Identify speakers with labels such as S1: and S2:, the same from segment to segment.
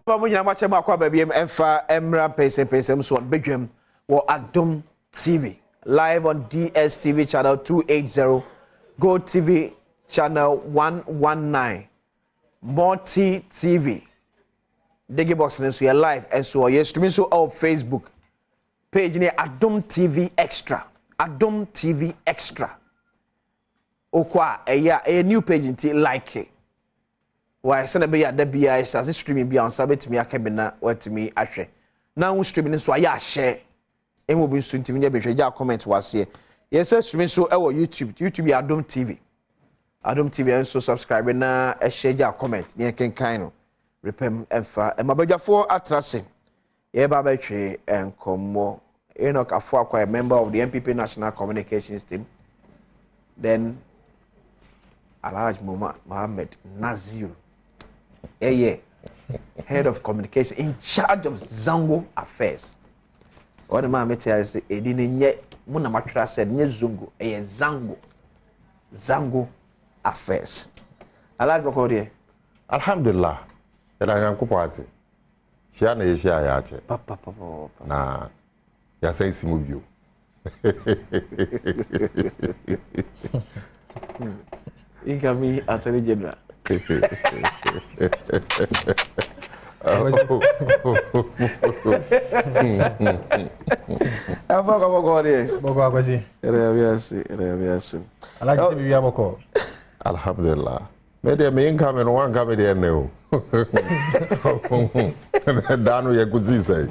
S1: Pamu nyina mache ma kwa babiem emfa Badwam Mpensenpensenmu so on Badwam or Adom TV live on DSTV channel 280, Go TV channel 119, Multi TV. Digi box and so you're live and so you're streaming so on Facebook page near Adom TV Extra. Adom TV Extra. Okwa a new page into like it. Why send a be at the BI as streaming beyond sabit me a cabina or to me ashe. Now streaming so I share and will be soon to me a comment was here. Yes, streaming so our YouTube Adom TV. Adom TV and so subscribe na a share your comment near can kind repem emfa and my brother for atracing. Yeah, Babatry and Como Enoch Afua, a member of the MPP National Communications team. Then Alhaj Mohammed Nazir, head of communication in charge of Zango affairs. What the man I say, he didn't yet. Muna Matra said, "Nye Zungo, Zango affairs." Alhaj Bokodi.
S2: Alhamdulillah, and I am Kupasi. Shiana is Yache.
S1: Papa.
S2: Na, ya say Simubio.
S1: Incoming Attorney General.
S2: Alhamdulillah. Maybe me income and one come there now. Dano ya kuziza.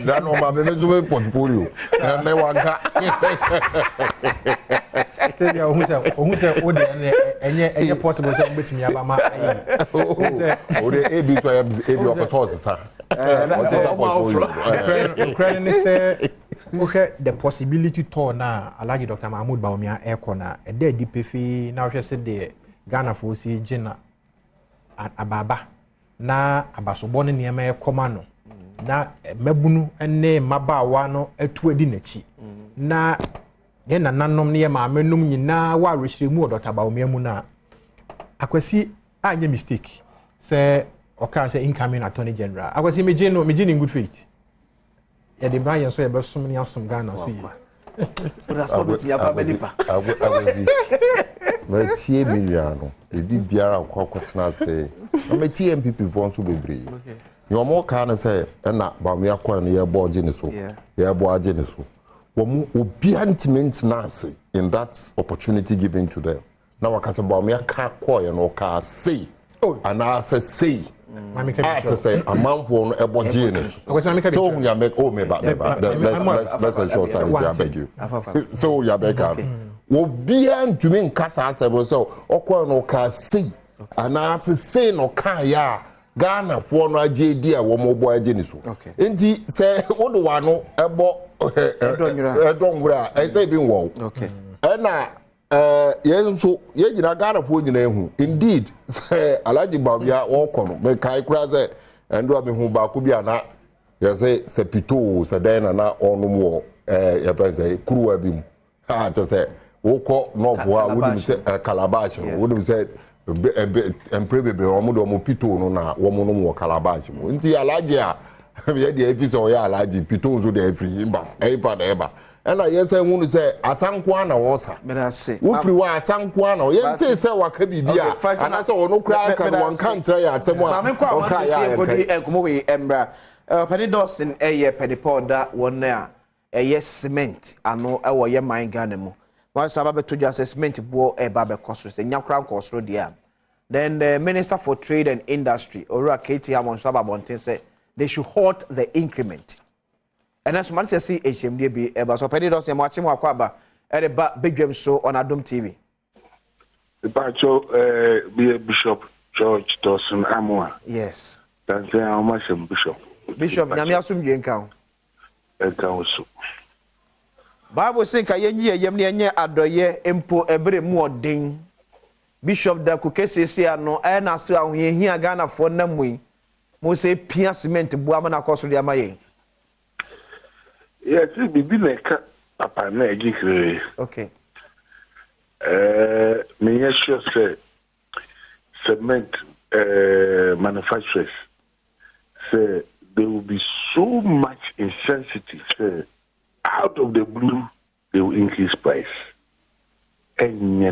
S2: Dano mama mezuwe portfolio. Na wanga.
S3: Say who say ode enye possible say betimi aba ma
S2: ode ebi to ebi okoto sisa.
S3: The possibility to na Alhaji Dr. Mahmoud Bawumia Ekona a dead DPF now she said the Ghana for si Jina Ababa na abasobone niema komano na mabunu ene mabawa no etu edi nachi na ye na nanom ne ma menum nyina wa rehiremu Dr. Bawumia mu na akwasi anye mistake say oka say incoming attorney general akwasi meje in good faith. Yeah, the Brian so about so many awesome Ghana so you.
S2: But tie miliano e bi biara kwakotena say no tie MPP fon so bebre you more can say na Bawumia kwa no ye bo age ne so ye bo age ne so wo mu obi antiment na say in that opportunity given to them na wakasa Bawumia ka kwa ye no ka say and I say to say a man for a body. So you make let's ensure sanity. I beg you. So you beg him. Will be to me Casa so or no car see and I say no car ya Ghana for no JD or more boy genius. Okay. Indeed, say what do I know about don't wear I say being well. Okay. And so ye jina Ghana for jina hu indeed say Alhaji Bawumia okono me kai kura say endo me hu ba ku bia na ye say sepito say den na onum wo ye fa say kuruwa bi mu ha to say wo ko no boa wo dim say calabash wo dim say emprebe o mo do mo pito no na wo mo no mo calabash mo nti Alhaji a ye de episode ya Alhaji pito zo de free imba e fa na eba and I say who say asanko na wosa wo free wa asanko na ye nte say waka bibia and say ono kra ka one kan try atsemo
S1: a me kwa ma say godi enkomo we embra Penny Dawson eye pedipoda won na eye cement ano e wo ye man Ghana mu wa saba beto just cement bo e ba be kosro say nyakra kosro dia then the Minister for Trade and Industry Ora KT Amon Saba Bonten say they should halt the increment. And as much as see HMD be so Penny Dawson watching Wakwaba at the Badwam show on Adom TV.
S4: The Pacho be Bishop George Dawson Amwa.
S1: Yes.
S4: That's how much Bishop.
S1: Bishop Namiasum Yenka.
S4: Council.
S1: Bible saying Kayenye Yemni Adoye Empo every more ding. Bishop da Kukesi no and as to how he here Ghana for Namwi. Mose Pia cement Buamana Costa de Amaye.
S4: Yes, it be like Papa na ejikere.
S1: Okay.
S4: Me sure say cement manufacturers say they will be so much insensitive. Say out of the blue they will increase price. And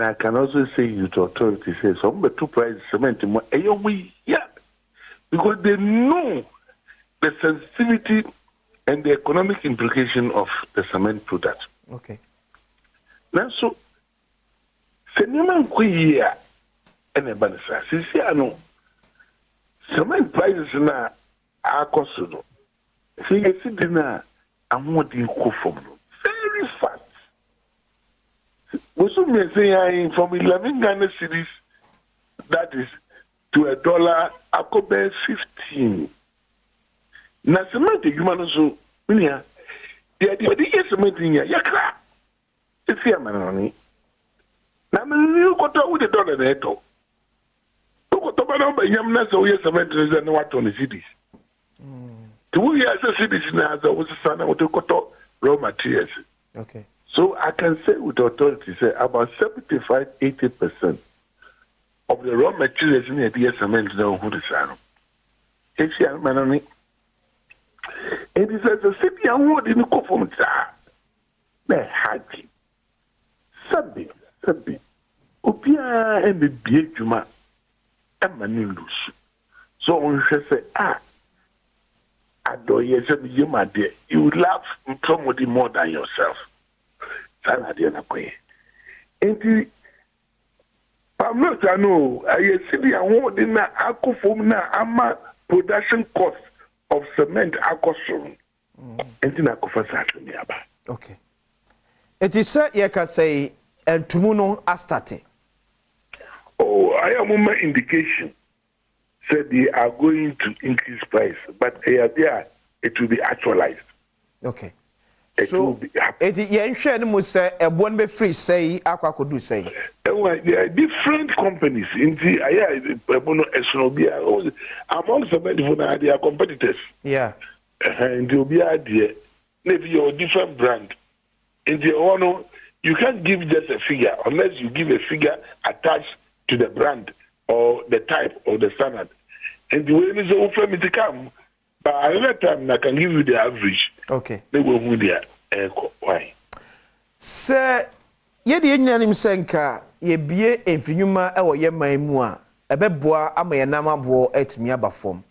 S4: I can also say you to authorities say some the two price cement more. Yeah, because they know the sensitivity and the economic implication of the cement product.
S1: Okay.
S4: Now, so, Senaman Quia and a banasa, Siciano, cement prices now are costly. See, you see, dinner, and what do you cook from? Very fast. We should be saying from 11 Ghana cities, that is to $1, I could bear 15. Na cement human so minia the cement in ya yakra it's here manoni na me you go to with the dollar na eto go to ba no ba yam na so ye cement is na what on the cities to we as cities na so was sana what go to raw materials.
S1: Okay.
S4: So I can say with authority say about 75-80% of the raw materials in the cement na who the sana it's here manoni. It is as a city and what in the conform na happy. Sabi. Opia and the Biejuma and Manilus. So on say, Adoye said, you my dear, you love somebody more than yourself. Sanadiana Quay. And I'm not, I know, I see and what in the alcohol na ama production cost of cement alcohol. And then I go for something nearby.
S1: Okay. It is said, you can say, and Tumuno Astate.
S4: Oh, I am on my indication. Said they are going to increase price, but there it will be actualized.
S1: Okay.
S4: It will
S1: So,
S4: be
S1: it is Yanshan Musa, a one be free say, Aqua could do say.
S4: There are different companies in the among some they are competitors.
S1: Yeah.
S4: And there will be idea. Maybe you're a different brand. In the honor, you can't give just a figure unless you give a figure attached to the brand or the type or the standard. And the way it is offer me to come, but another time I can give you the average.
S1: Okay.
S4: They will move there. Why?
S1: Sir, ye the Indian senka, ye be a finuma or ye my mua, a beboa, a may nama bo et me form.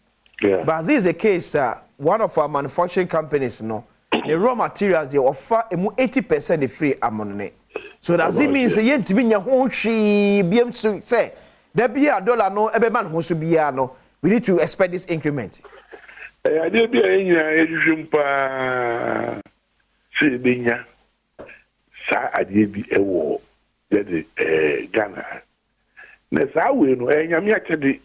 S4: Yeah.
S1: But this is the case, one of our manufacturing companies, no, the raw materials they offer 80% free among. So does it mean say to be your whole she BM say there be $1 no every man who should be no. We need to expect this increment.
S4: I did be a jumpa say binya sa ade bi ewo de Ghana. Na sa we no enyame akede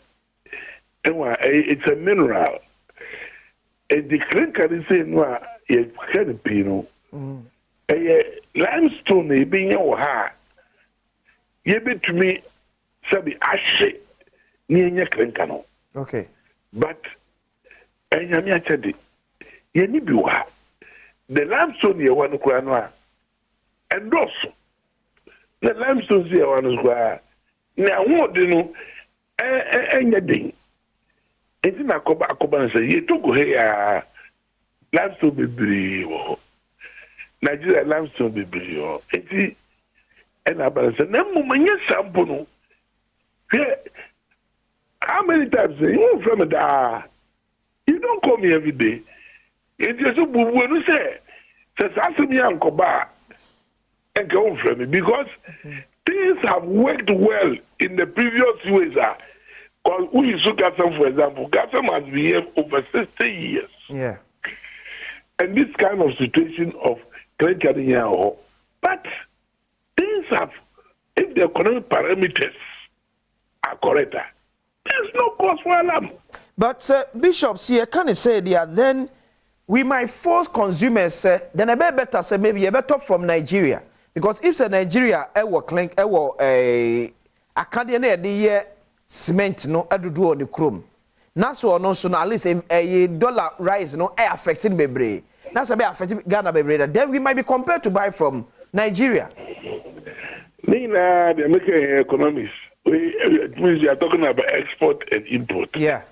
S4: it's a mineral. And the clinker is saying no e can be no. Limestone e bi nya wo ha. Ye betumi sabi ahye ni nya clinker no.
S1: Okay.
S4: But enyame akede ye ni bi wo ha. The limestone ye wanu kwa no a endoso. The limestone ye wanu kwa na ho de no enya den. Enti na akoba na say ye to go he ya limestone bebiri wo. Nigeria limestone bebiri wo. Enti na balance na mumanya sample no. How many times you from da? You don't call me every day. Enti so bubu no say asemi ankoba and go from me because things have worked well in the previous ways. Because we use Gassam, for example, Gassam has been here over 60 years.
S1: Yeah.
S4: And this kind of situation of clinking here, but things have, if the economic parameters are correct, there's no cause for alarm.
S1: But bishops here can say they are then we might force consumers then a better say maybe a better from Nigeria because if say Nigeria clink a Canadian the cement no edudu on the chrome na so no so at least a dollar rise no affecting bebre That's a bit affected Ghana baby. Then we might be compared to buy from Nigeria.
S4: Nina, the American economists, it means you are talking about export and import.
S1: Yeah.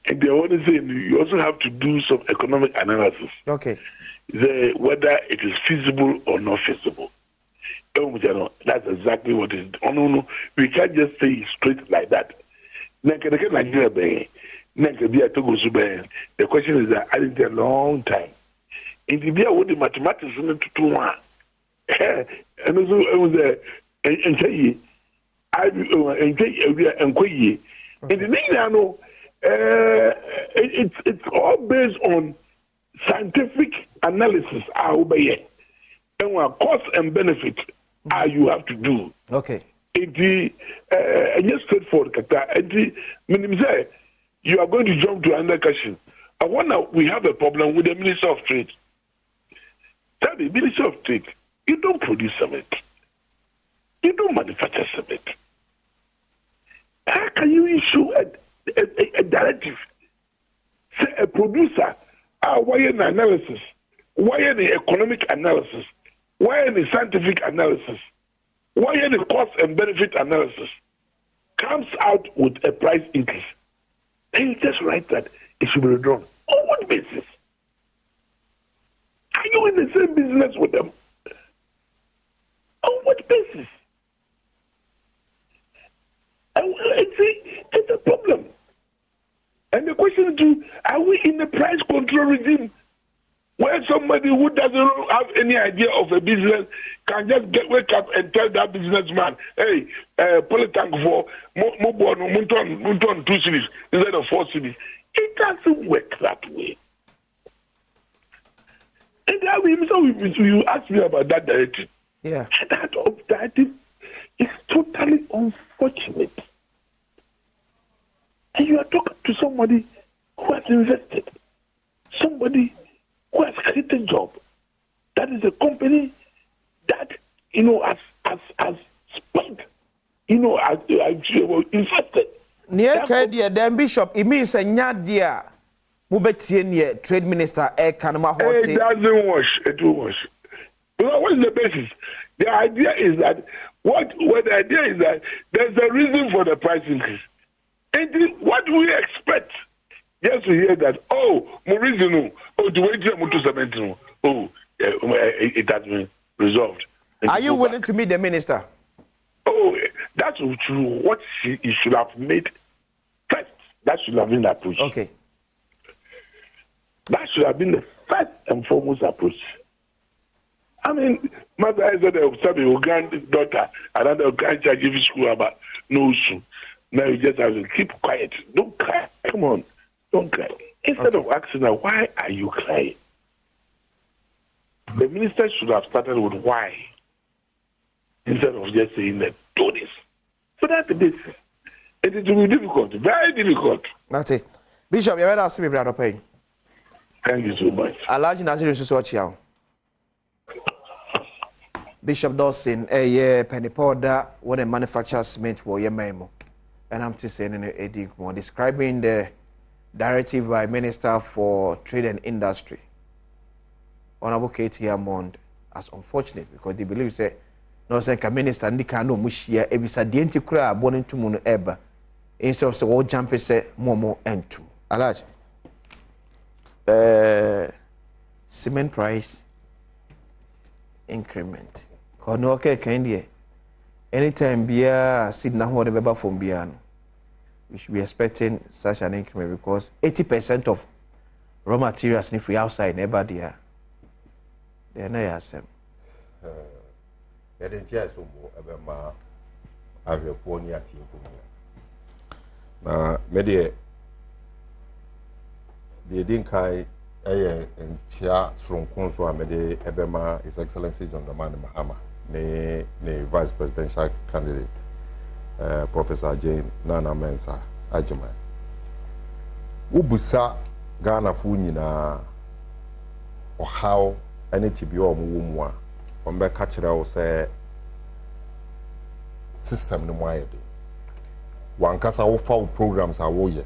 S4: And they want to say you also have to do some economic analysis.
S1: Okay.
S4: Whether it is feasible or not feasible. That's exactly what it is. Oh, no. We can't just say it straight like that. The question is that I did a long time. In the year with the mathematics in the 2 1. And also it was and say I and in the name I know it's all based on scientific analysis and what cost and benefit you have to do.
S1: Okay.
S4: It just straightforward you are going to jump to another question. I wonder we have a problem with the Minister of Trade. Tell the Minister of Trade, you don't produce cement. You don't manufacture cement. How can you issue a directive? Say a producer, why an analysis? Why the economic analysis? Why the scientific analysis? Why the cost and benefit analysis comes out with a price increase? And you just write that it should be withdrawn. On what basis? Are you in the same business with them? On what basis? It's a problem. And the question is, are we in a price control regime where somebody who doesn't have any idea of a business can just wake up and tell that businessman, hey, Polytank for Munton 2 cities instead of 4 cities? It doesn't work that way. And you asked me about that directive.
S1: Yeah.
S4: That directive is totally unfortunate. And you are talking to somebody who has invested, somebody who has created a job. That is a company that, has spent, has invested.
S1: Near Kadia, then Bishop, it means a Nyadia Mubetian, trade minister, Kanama Hote.
S4: It doesn't wash, it will wash. What is the basis? The idea is that the idea is that there's a reason for the price increase. And what do we expect? Just to hear that, Mauricio, the way to cement, it has been resolved.
S1: Are you willing to meet the minister?
S4: That's what he should have made first. That should have been the approach.
S1: Okay.
S4: That should have been the first and foremost approach. I mean, mother I said your granddaughter, another grandchild giving school about no issue. Now you just have to keep quiet. Don't cry. Come on. Don't cry. Instead of asking her, why are you crying? The minister should have started with why. Instead of just saying that, do this. So that's the basis. And it will be difficult. Very difficult.
S1: That's it. Bishop, you're ask me, brother Payne.
S4: Thank you so much.
S1: Alhaji Nasir is watch you. Bishop Dawson, penny powder, what a manufacturer cement for your memo. And I'm just saying in more describing the directive by Minister for Trade and Industry, Honorable Katie Hammond, as unfortunate because they believe say no say minister ndika no mushia ebisa de ntikura abone ntumu no eba instead of say wo jump say momo entum. Alhaji cement price increment. Kono okay kind here. Anytime beer seed na ho de beba from beer no, we should be expecting such an increment because 80% of raw materials if we outside never there. They know yourself.
S2: I didn't hear so more about my phone here. Now, maybe the Dinkai and Chia Strong Consul, maybe Ebema, His Excellency John Dramani Mahama, the Vice Presidential candidate, Professor Jane Nana Mensa Ajima. Ubusa Ghana Funina or how any TBO Mumwa. On the catcher, say system no more. One case our foul programs are warrior.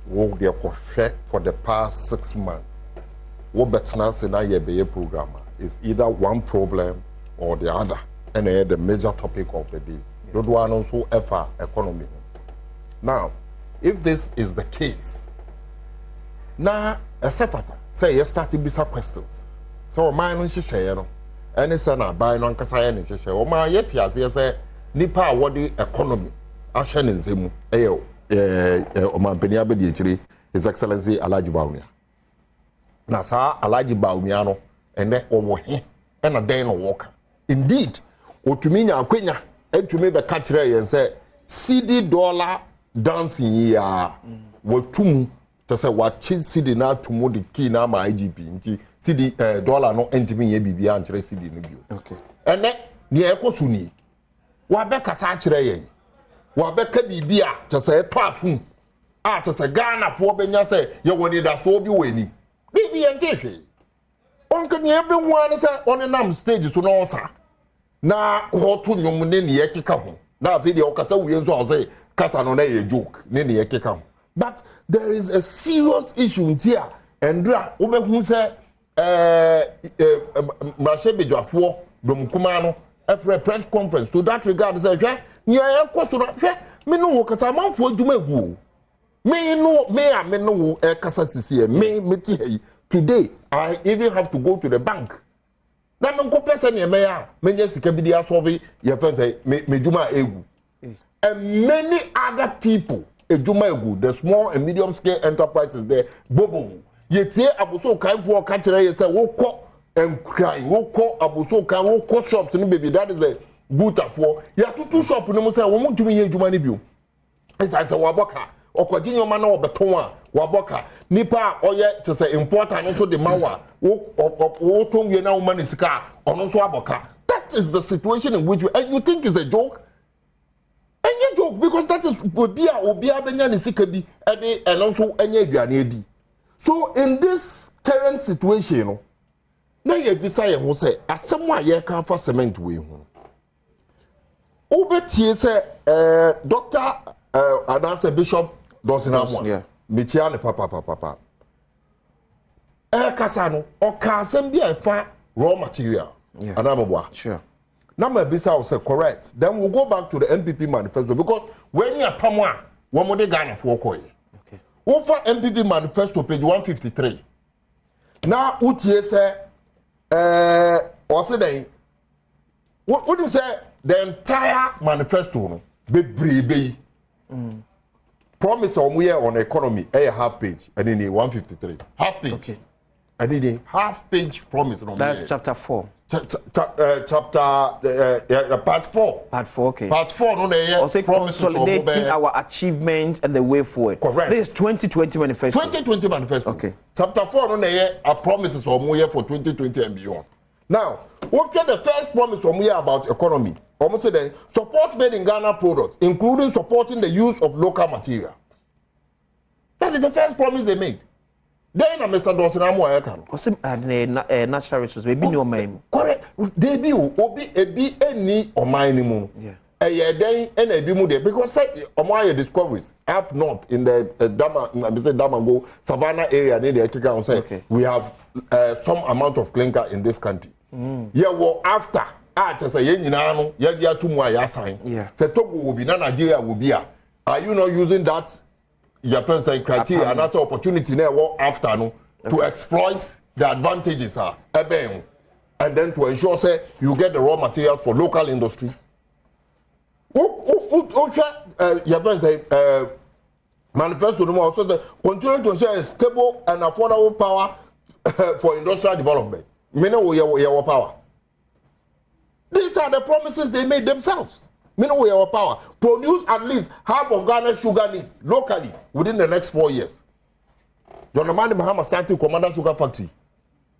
S2: Work their for the past 6 months. what betna say na ye be program is either one problem or the other, and the major topic of the day. Don't want also ever economy. Now, if this is the case, now a separate say you start to be some questions. So my no share no, any sana buy no kasa any share. O my yet ya say nipa what the economy ashen nzemu eyo o man penia be di chiri His Excellency Alhaji Bawumia. Na sa Alhaji Bawumia no ene owo he na den no work. Indeed, otumi nya akwenya etumi be ka kire yen say CD dollar dancing ya watum to say what CD na tumo the key na ma IGP nti CD dollar no entimi ye bibia ankire CD no bio.
S1: Okay.
S2: Ene ne ekoso ni wa be kasa kire yen wa be ka bibia to say to afun a to say Ghana fo benya say ye woni da so bi weni bibi ente hwe onka ne be wan say on nam stage so no sa na hotu nyom ne ne yekeka ho na afi de okasa wiye nso say kasa no na ye joke ne ne yekeka ho. But there is a serious issue here and wo be hu say marche bedwafo dom kuma no after press conference to that regard say hwe nya ekoso no hwe me no wo kasa manfo adwuma egu me no wo kasa sisi me ti hey today I even have to go to the bank na me nko pesa ne me ya me nya sika bi dia solve ye fa say me dwuma egu and many other people ejuma egu the small and medium scale enterprises there bobo yetie aboso kanfo ka kire ye say wo kọ enkrai wo kọ aboso kan wo kọ shops no baby that is a bootafo ya tutu shop no mo say wo mo tumi ye ejuma ne bio esa say wo aboka okoji nyoma na obeton a wo aboka nipa oye to say important no so the mawa wo ton wie na wo mani sika ono so aboka. That is the situation in which and you think is a joke. Any joke because that is obia benya ne sika bi e and also enya aduane edi. So in this current situation no na ye bisa ye ho say asem a ye kan fa cement we ho obetie say Dr. Adanse Bishop Dosinamwa mechia ne papa kasa no o ka asem bi e fa raw materials anamboa
S1: sure
S2: number bisa will say correct. Then we'll go back to the MPP manifesto because when you are pamwa, one more Ghana for koye.
S1: Okay.
S2: Over MPP manifesto page 153. Now utie say or say what do you say the entire manifesto no be brebe. Promise on economy a half page and then 153. Half page.
S1: Okay.
S2: And then half page promise on
S1: that's chapter 4.
S2: Chapter part 4.
S1: Part 4, okay.
S2: Part 4, no, they
S1: also consolidating our achievements and the way forward.
S2: Correct.
S1: This is 2020 manifesto.
S2: 2020 manifesto.
S1: Okay.
S2: Chapter 4, no, they are promises of more for 2020 and beyond. Now, what's the first promise from here about economy? Almost then, support made in Ghana products, including supporting the use of local material. That is the first promise they made. Then Mr. Dosinamwa
S1: Osim natural resources maybe no mind.
S2: Correct. They be obi any or mine.
S1: Yeah.
S2: Then and a bimu there because say omoya discoveries up north in the Damango Savannah area near the Etika say
S1: okay.
S2: We have some amount of clinker in this country. Yeah, well after just say nyina no ya dia tumu ya sign.
S1: Yeah.
S2: Say Togo will be na Nigeria will be. Are you not using that? Your first criteria and also opportunity now after no to exploit the advantages and then to ensure say you get the raw materials for local industries. Your friends say manifesto no also continue to ensure a stable and affordable power for industrial development. Your power. These are the promises they made themselves. Our power. Produce at least half of Ghana's sugar needs locally within the next 4 years. John Amani Mahama started Commander Sugar Factory.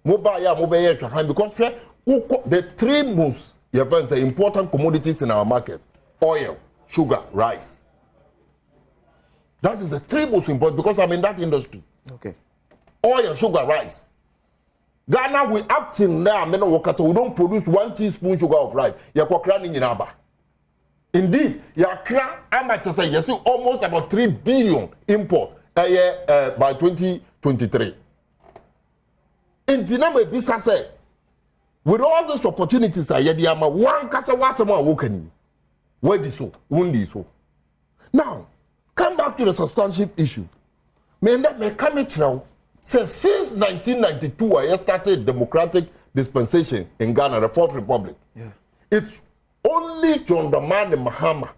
S2: Mobile because the three most important commodities in our market: oil, sugar, rice. That is the three most important because I'm in that industry.
S1: Okay.
S2: Oil, sugar, rice. Ghana, we up till now, so we don't produce 1 teaspoon sugar of rice. Indeed, Yakra amateur say yes, almost about 3 billion import by 2023. In Dinamo Bisa said, with all these opportunities, I had one Casa Wasama Wokani. Where this so? Wundi so. Now, come back to the substantive issue. May come it now. Since 1992, I started democratic dispensation in Ghana, the Fourth Republic.
S1: Yeah.
S2: It's only John Dramani Mahama,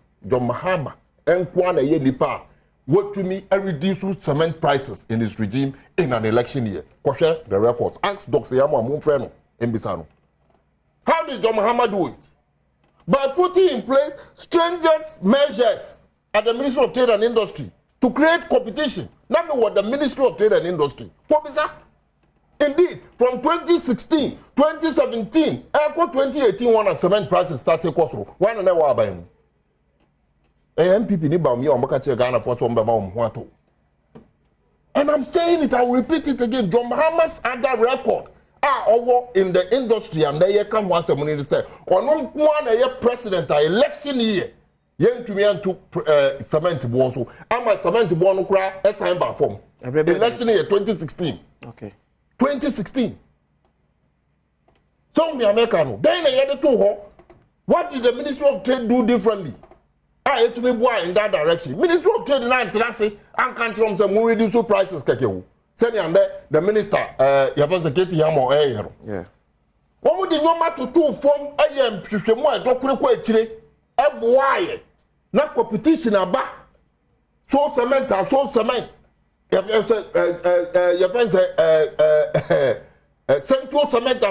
S2: and Kwana Yenipa, what to me, reduce cement prices in his regime in an election year. Question the records. Ask Dr. Yama Mumfreno in Bisano. How did John Mahama do it? By putting in place stringent measures at the Ministry of Trade and Industry to create competition. Not what the Ministry of Trade and Industry. Indeed, from 2016, 2017, 2018, when cement prices started cost one and a half by him. MPP ni ba mi o mbaka Ghana for some baba. And I'm saying it, I will repeat it again. John Mahama's other record are over in the industry, and they come once a money say, or no one a president election year. Yen to me and to cement bonso. I'm a cement bono cry sign by form. Election year 2016.
S1: Okay.
S2: 2016. So me Americano. Then I had to what did the Ministry of Trade do differently? I had to be boy in that direction. Ministry of Trade and Trade and country some more reduce prices keke. Send and the minister you have to get him or
S1: yeah.
S2: What would the normal to two form am hwehwemu a dokure kwa chire e boaye na competition aba so cement. Central cement,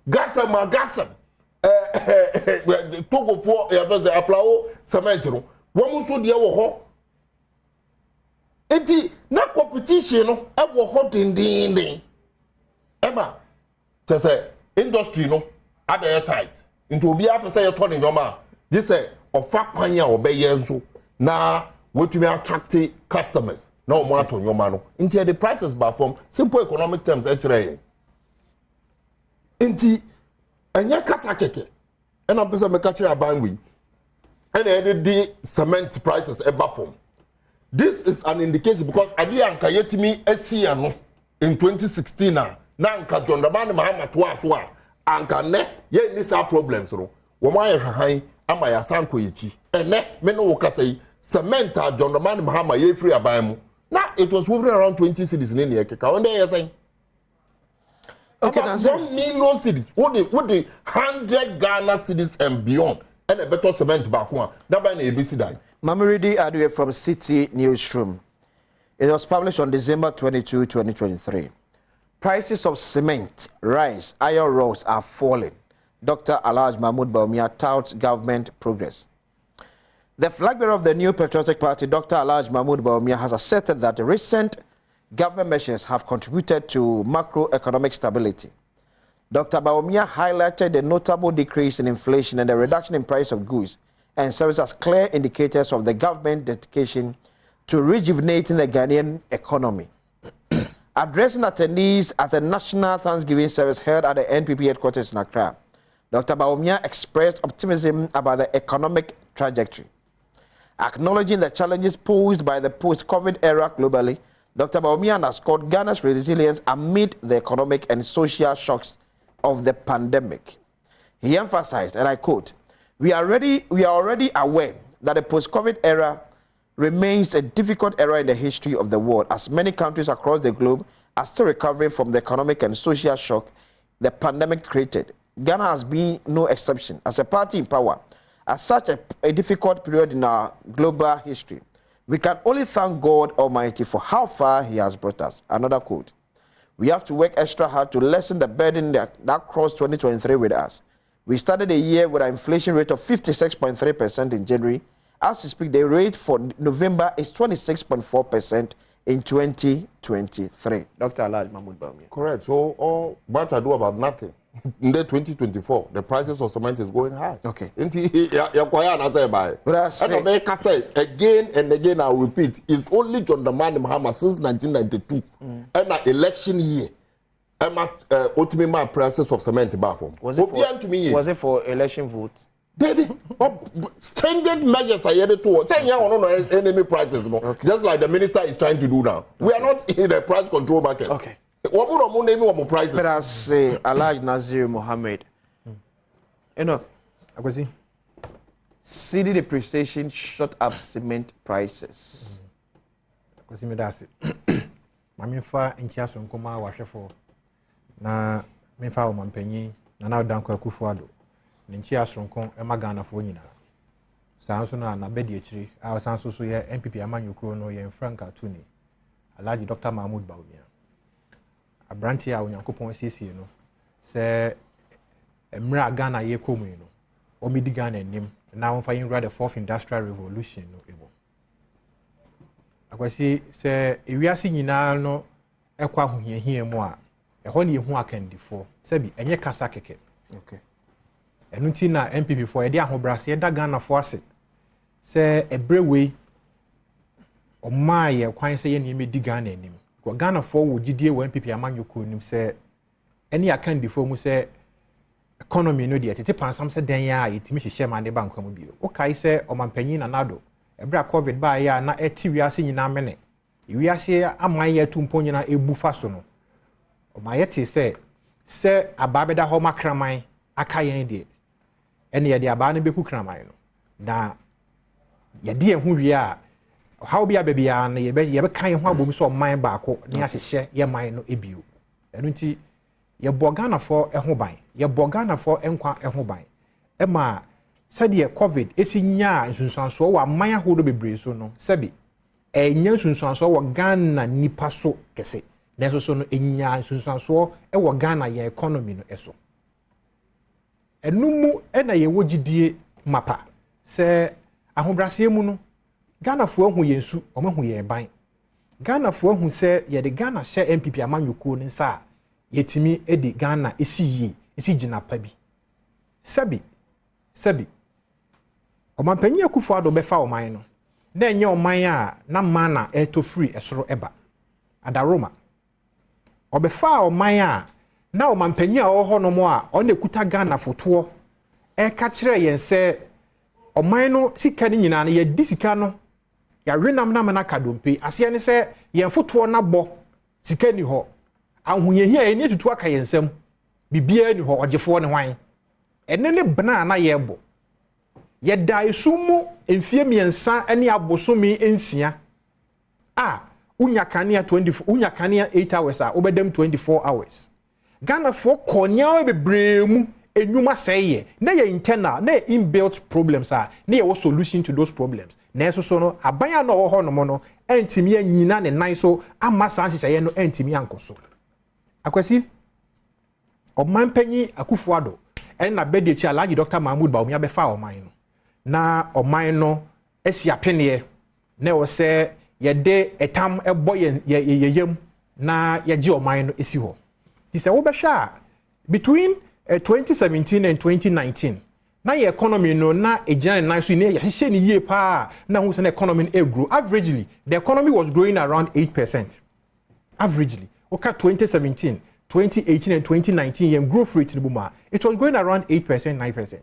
S2: gas. Togo for Aplao cement. One so dear wo enti na competition no e wo ho dindindin. Emma, say industry no ada tight. Into obi apese ye turn nyoma. This say ofa kwan ya obeye nso na wetumi attract customers. No more to your man. Into the prices back from simple economic terms. Into and ya kasa keke. And I'm person me catch a bangui. And the cement prices a from. This is an indication because Adi anka yetimi esiano in 2016 na anka John Dramani Mahama to aswa anka ne ye ni sa problems no. Wo ma ye hwan ama ya sanko yichi. Ene me no wo kasa yi cement a John Dramani Mahama ye free aban mu. Now it was moving around 20 cities in India. When they are saying, okay, about 1 million cities, what the 100 Ghana cities and beyond, and a better cement back one. That by the ABC die.
S1: Mamiridi Adwe from City Newsroom. It was published on December 22, 2023. Prices of cement, rice, iron rods are falling. Dr. Alhaj Mahmoud Bawumia touts government progress. The flag bearer of the new Patriotic Party, Dr. Alhaj Mahmoud Bawumia, has asserted that the recent government measures have contributed to macroeconomic stability. Dr. Bawumia highlighted the notable decrease in inflation and the reduction in price of goods and services as clear indicators of the government dedication to rejuvenating the Ghanaian economy. Addressing attendees at the National Thanksgiving service held at the NPP headquarters in Accra, Dr. Bawumia expressed optimism about the economic trajectory. Acknowledging the challenges posed by the post-COVID era globally, Dr. Bawumia underscored Ghana's resilience amid the economic and social shocks of the pandemic. He emphasized, and I quote, we are already aware that the post-COVID era remains a difficult era in the history of the world, as many countries across the globe are still recovering from the economic and social shock the pandemic created. Ghana has been no exception. As a party in power, at such a difficult period in our global history, we can only thank God Almighty for how far He has brought us. Another quote. We have to work extra hard to lessen the burden that crossed 2023 with us. We started the year with an inflation rate of 56.3% in January. As we speak, the rate for November is 26.4% in 2023. Dr. Alhaj Mahmoud Bawumia.
S2: Correct. So all but I do about nothing. In the 2024, the prices of cement is going high.
S1: Okay.
S2: But I say again and again, I'll repeat, it's only John Dramani Mahama since 1992 and an election year. I'm at ultimate prices of cement bar form.
S1: Was it for election votes?
S2: Baby, stringent measures are headed towards saying enemy prices, okay. Just like the minister is trying to do now. Okay. We are not in a price control market.
S1: Okay.
S2: Woman name one prices.
S1: But I say Alhaji Nazir Mohammed. You know,
S3: I go see.
S1: CD depreciation shot up cement prices.
S3: I go see me that's it. Mami fa nchiaso nkoma wahwefo. Na me fa o mampanyin na na danko Akufo-Addo. Ne nchiaso nkon e magana fo nyina. Sanso na bedi akiri. A sanso so ye MPP amanyokuro no ye Frank Atuni. Alhaji Dr. Mahmoud Bawumia. Abranti a onyankopon siesie no se emra Ghana ye komu no o midi Ghana enim na won fa yin the fourth industrial revolution no ebo akwasi se ewiase nyina no ekwa hohiahia mu a eho ne yehu akandifo se bi enye kasa keke
S1: Okay.
S3: enu ti na MPP for e de ahobrase da Ghana fo ase se ebrewei o maaye kwan se ye ne medi Ghana enim ko Ghana fo wo gidie wo MPP amanyoko nim se eni akandifo mu se economy no de tete pansam se dan ya yetimi hihye ma ne bank mu bio o kai se o mampanyin na nado ebra covid ba ya na eti wiase nyina mene wiase aman ya tumpo nyina ebu fa so no o ma yete se ababeda ho makraman aka yen de ene ye de aba ne beku kraman no na ye de hu wi a how bia bia na ye be kan ho abom so man baako ne ahihye ye man no ebio enu nti ye bogana for eho ban ye bogana for enkwa eho ban ema sade covid esi nya nsunsuanso wa man ahodo bebre so no sabi enya nsunsuanso wa Ghana nipa so kese nenso so no enya nsunsuanso e wo Ghana ye economy no eso enumu ena ye wogidie mapa se ahobrase mu no Ghana fo ahu yensu omahu ye ban Ghana fo ahu se ye de Ghana hye MPP amanyoko ne nsa yetimi edi Ghana esi gina pa bi sabi omampanyi Akufo-Addo befa oman no na enye oman a na mana eto free esoro eba adaroma obefa oman a na omampanyi a oho no mo a ona ekuta Ghana foto e ka kire yen se oman no sika ni nyina na ye disika no ya renam na mana kadompe ase ne se yen foto na bo sika ni ho ahoyehia eni tutu aka yensem bibia ni ho ogefo ne hwan ene ne bna na yebo ye dai sumu enfie miensa ene abosomi ensia unya kania 24 unya kania 8 hours a obedem 24 hours Ghana for konya bebremu enwuma seye na ye internal na inbuilt problems na ye solution to those problems na eso so no abanya na wo ho no mo no entimi anyina ne nan so ama san hyehyeye no entimi ankoso akwasi omampanyi Akufo-Addo en na bedi chi Alhaji Dr. Mahmoud Bawumia befa oman no na oman no esi apene na wo se ye de etam ebo yeyem na ye gi oman no esi ho he say wo be sha between 2017 and 2019 na your economy no na ejina na so ne yehye ne yie pa na hu se na economy e grow averagely the economy was growing around 8% averagely okay 2017 2018 and 2019 your growth rate in Buma it was going around 8% 9%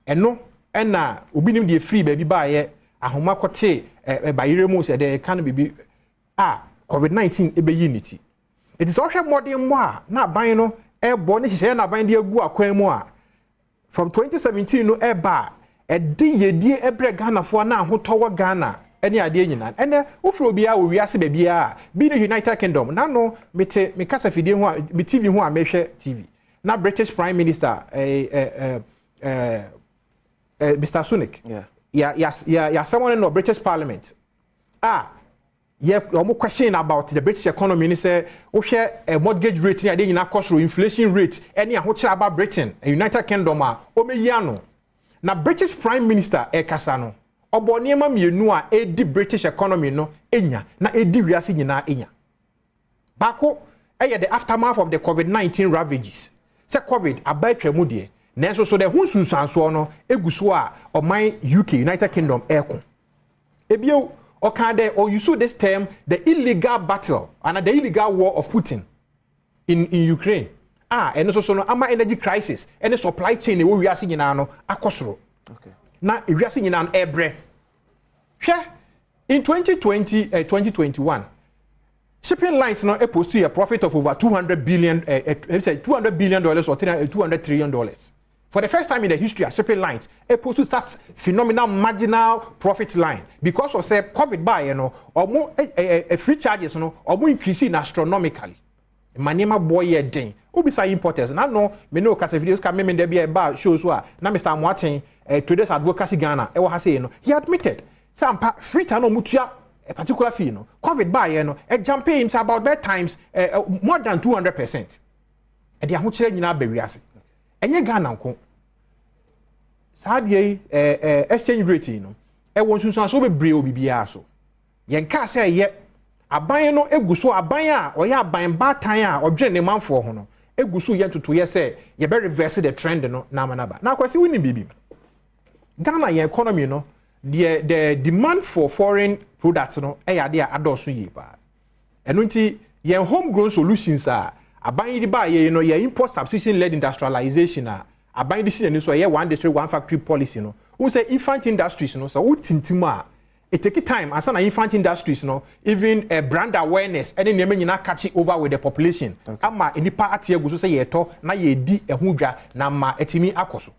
S3: eno na obi nim de free baby ba ye ahoma kote bayire mu se de kan bibi covid-19 ebe unity it is also modern more na ban no ebo ne hye na ban de agu akwan mu a from 2017 no eba edi yedie ebre Ghana fo na ahotowo Ghana ene ade nyina ene ufro bia wo wiase ba bia bi the United Kingdom na no me kasa fidie ho me TV ho a mehwe TV na British Prime Minister Mr. Sunak yeah someone in the British Parliament omo question about the British economy ni say wo hwe mortgage rate ni ade nyina cost inflation rate ene ahokyere about Britain United Kingdom a o meyi ano na British Prime Minister kasa no obo niema mienu a edi British economy no enya na edi wiase nyina enya bako the aftermath of the COVID-19 ravages say covid abatwa de nanso so the hunsunsanso no eguso a oman UK United Kingdom eko ebio okade or you saw this term the illegal battle and the illegal war of Putin in Ukraine and so no ama energy crisis and the supply chain we are seeing now akosoro okay na we are seeing now ebre in 2020 2021 shipping lines no supposed to a profit of over $200 billion, $200 billion or $200 trillion. For the first time in the history of shipping lines, supposed to that phenomenal marginal profit line because of say COVID buy, or more free charges, or more increasing astronomically. Manema boy ding. Obi say importers. And I know me know cause videos can me there be about shows where now Mr. Martin today's advocacy Ghana. He admitted some free time no mutua a particular fee COVID buy a jump him about that times more than 200%. And the ahuchere nyina be wiase. Enye Ghana nko. Sadie exchange rate e won sunsun so bebre obi bia so. Yen ka say ye aban no eguso aban a oye aban batan a odwe ne manfo ho no eguso ye ntoto ye say ye be reverse the trend no na manaba na kwasi wini bibi Ghana ye economy no the demand for foreign products no ade adoso yi ba eno nti ye homegrown solutions a aban yi ba ye no ye import substitution led industrialization a aban di sin ni so ye one district one factory policy no who say infant industries no so wo tintim a it take time as an infant industries no even brand awareness any name nyina catch over with the population ama enipa atie guso say ye to na ye di ehudwa na ma etimi akoso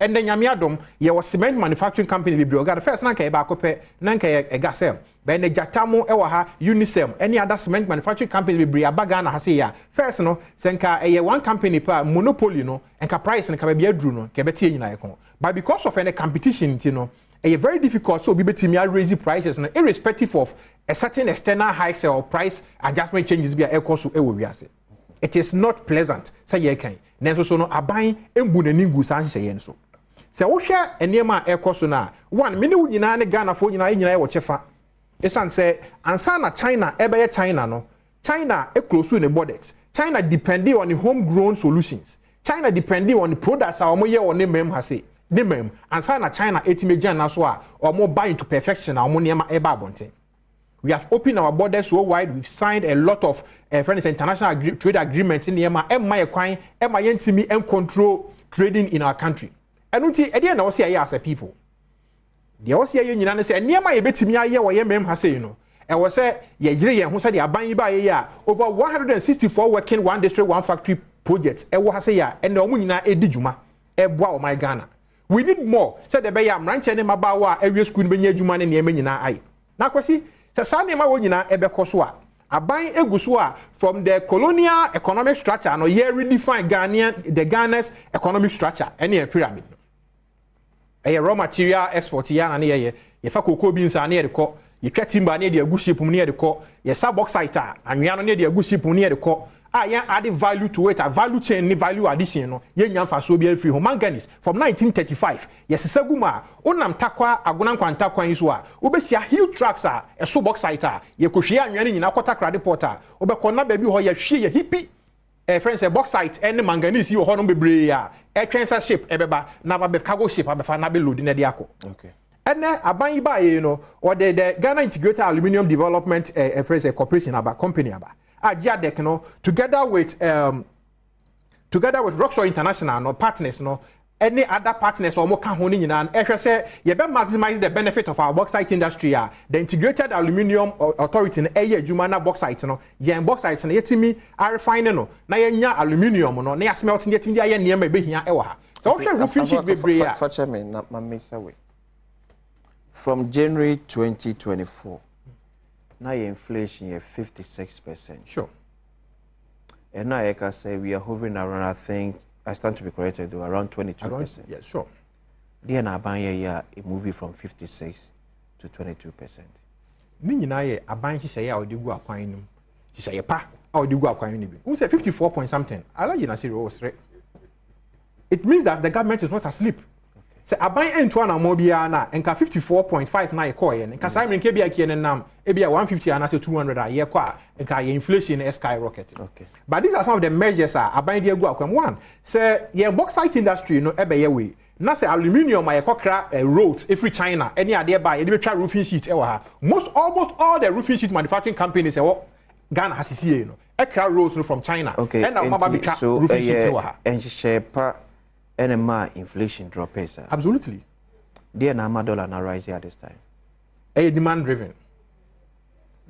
S3: and then nyame adom ye was cement manufacturing company be brioga first na nka ba akopɛ na nka ye gasem be ne jatamo e wa ha unisem any other cement manufacturing company be bria baga na ha say ya first no senka ye one company pa monopoly no enka price nka be aduru no ke betie nyina ye kon but because of any competition you know it's very difficult so be betimi raise prices no irrespective of a certain external hikes or price adjustment changes be a cost e wo wiase it is not pleasant say ye kan nenso so no aban embu nani ngu san hye ye nso se wo hwe enema e cost na one me ne wo nyina ne Ghana fo nyina nyina e wo chefa esan say ansa na China e be China no China e close to the borders China depending on the homegrown solutions China depending on the products our moye on name ha say name ansa na China etimejan na so a or more buy into perfection our money e ba bonten. We have opened our borders so wide. We've signed a lot of friends international trade agreements in the EMA yentimi and control trading in our country. And until at the end, I was here as a people. The Osia Union said, near my betimi aye or yem has say, I was say, ye who said the Abani by a year over 164 working one district, one factory projects. I was say, and the Munina Edijuma, Ebwa my Ghana. We need more. Said the Bayam ranching in Mabawa, every school benye Juman and Yemenina eye. Now, Kwasi. Sasa nema wo nyina ebekọ so a aban eguso a from the colonial economic structure no ye redefine Ghana's economic structure any pyramid no raw material export ya na ye fa cocoa beans na ye de kọ ye twa timber na de agu ship mu na ye de kọ ye sa bauxite a anwea no na de agu ship mu na ye de kọ ya add value to it a value chain ni value addition no ye nya mfa so bi free ho manganese from 1935 yes seguma onam takwa agona kwanta kwan so a obesia huge trucks a eso bauxite a ye kohwe anwea ni nyina kota krade porta obekọ na ba bi ho ye hwe ye hippie friends bauxite and manganese yo ho no bebre a transit ship ebeba na ba be cargo ship abefa na be load na de akọ okay and aban yi ba ye no or the Ghana Integrated Aluminium Development friends corporation aba company aba Ajiadek no together with Rockshore International no partners no any other partners or more can ho ni nyina ehwe say ye be maximize the benefit of our bauxite industry the Integrated Aluminium Authority no eye adwuma na bauxite no ye bauxite no yetimi refine no na ye nya aluminium no na smelt no yetimi aye niam e behia e wo ha so wo hwe roofing sheet bebre ya
S1: for me na mix away from January 2024 now your inflation is 56%.
S3: Sure.
S1: And now I can say we are hovering around, I think, I stand to be corrected, around 22%.
S3: Yes, sure.
S1: Then Abanya it moving from 56 to 22%.
S3: Ni nyina ye aban hye ye a odi gu akwan nim. Hye ye pa a odi gu akwan nim bi. Who say 54 point something. Ala you na say was right. It means that the government is not asleep. Se aban entu na mo bia na enka 54.5 na ekọ ye nka sai menke bia kie nam e bia 150 ana say 200 a ye kọ a enka ye inflation is skyrocketing.
S1: Okay.
S3: But these are some of the measures aban dey go akwam one say ye bauxite industry no ebe ye we na say aluminium ma ye kokra roads every China any ade ba ye dey twa roofing sheet e wa ha almost all the roofing sheet manufacturing companies Ghana has see no e kra roads no from China
S1: and
S3: now mama be twa roofing sheet e wa ha
S1: and NMA inflation drop is
S3: absolutely.
S1: Dear Nama dollar now rise at this time.
S3: A demand driven.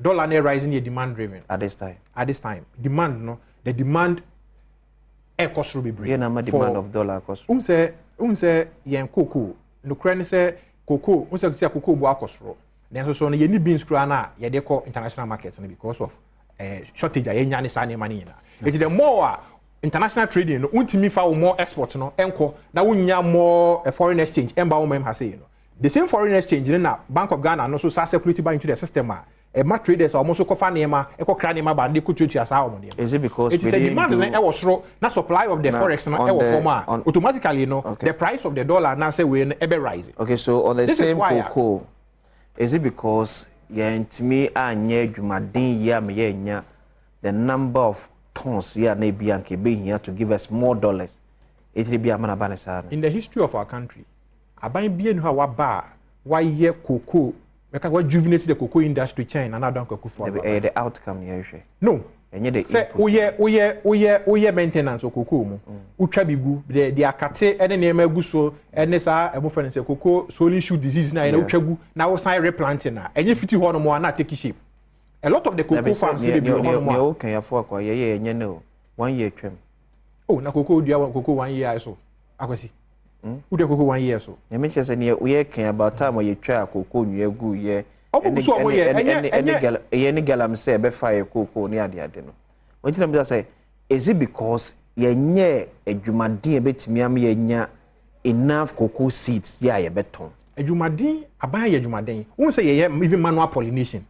S3: dollar na rising here demand driven
S1: at this time.
S3: Demand no, the demand cost will be bring.
S1: Yeah, na demand of dollar cost.
S3: Unse yen cocoa no kra say cocoa say cocoa bo akosro. Then so no ye ni beans kra na ye dey call international market because of shortage anya ne sa ne money na. It the more international trading no untimi fa more export no enko na wunya more foreign exchange emba wo mem ha say you know. The same foreign exchange na Bank of Ghana no so circulate by into the system ma traders almost ko fa nema e ko kra nema ba de ko tutu asa wo no.
S1: Is it because
S3: it is a demand na e was ro na supply of the forex na e was form automatically you know the price of the dollar now say we e be rise.
S1: Okay, so on the this same cocoa is it because yentimi anya adwumaden ya me yenya the number of tons ya na bianke be here to give us more dollars it will be amana banesa.
S3: In the history of our country aban bia no wa ba wa ye cocoa because what juvenate the cocoa industry chain and Adom cocoa for
S1: the outcome here.
S3: No.
S1: Enye the
S3: say oye maintenance of cocoa mu. Utwa bigu the akate ene na emagu so ene sa emo friend say cocoa solely shoot disease na ene utwa gu na wo sign replanting na enye fiti ho no mo na take shape. A lot of the cocoa farms dey be ho no mo.
S1: You can afford kwa ye enye no 1 year twem.
S3: Oh na cocoa dia cocoa 1 year so. Akwasi. Ude cocoa 1 year so.
S1: You mention say we can about time you try cocoa nyu egu ye. Any galam say be fire cocoa ni ade no. When you them say is it because yenye adwumaden betimi am yenya enough cocoa seeds ya ye beton.
S3: Adwumaden aban ye adwumaden. Won say ye even manual pollination.